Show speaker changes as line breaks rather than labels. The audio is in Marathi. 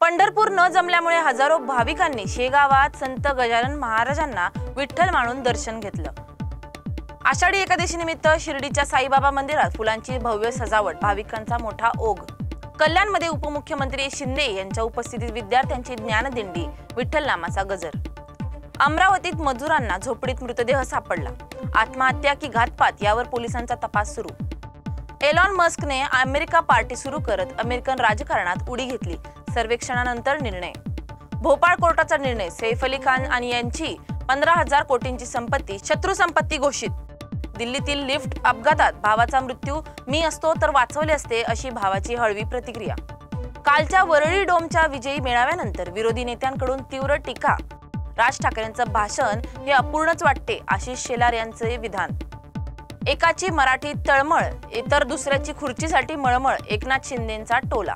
पंढरपूर न जमल्यामुळे हजारो भाविकांनी शेगावात संत गजानन महाराजांना विठ्ठल मानून दर्शन घेतलं। आषाढी एकादशी निमित्त शिर्डीच्या साईबाबा मंदिरात फुलांची भव्य सजावट, भाविकांचा मोठा ओघ। कल्याणमध्ये उपमुख्यमंत्री शिंदे यांच्या उपस्थितीत विद्यार्थ्यांची ज्ञानदिंडी, विठ्ठल नामाचा गजर। अमरावतीत मजुरांना झोपडीत मृतदेह सापडला, आत्महत्या की घातपात यावर पोलिसांचा तपास सुरू। एलॉन मस्कने अमेरिका पार्टी सुरू करत अमेरिकन राजकारणात उडी घेतली, सर्वेक्षणानंतर निर्णय। भोपाळ कोर्टाचा निर्णय, सैफ अली खान आणि यांची 15,000 कोटींची संपत्ती शत्रू संपत्ती घोषित। दिल्लीतील लिफ्ट अपघातात भावाचा मृत्यू, मी असतो तर वाचवले असते अशी भावाची हळवी प्रतिक्रिया। कालच्या वरळी डोमच्या विजयी मेळाव्यानंतर विरोधी नेत्यांकडून तीव्र टीका, राज ठाकरेंचं भाषण हे अपूर्णच वाटते, आशिष शेलार यांचे विधान। एकाची मराठी तळमळ तर दुसऱ्याची खुर्चीसाठी मळमळ, एकनाथ शिंदेंचा टोला।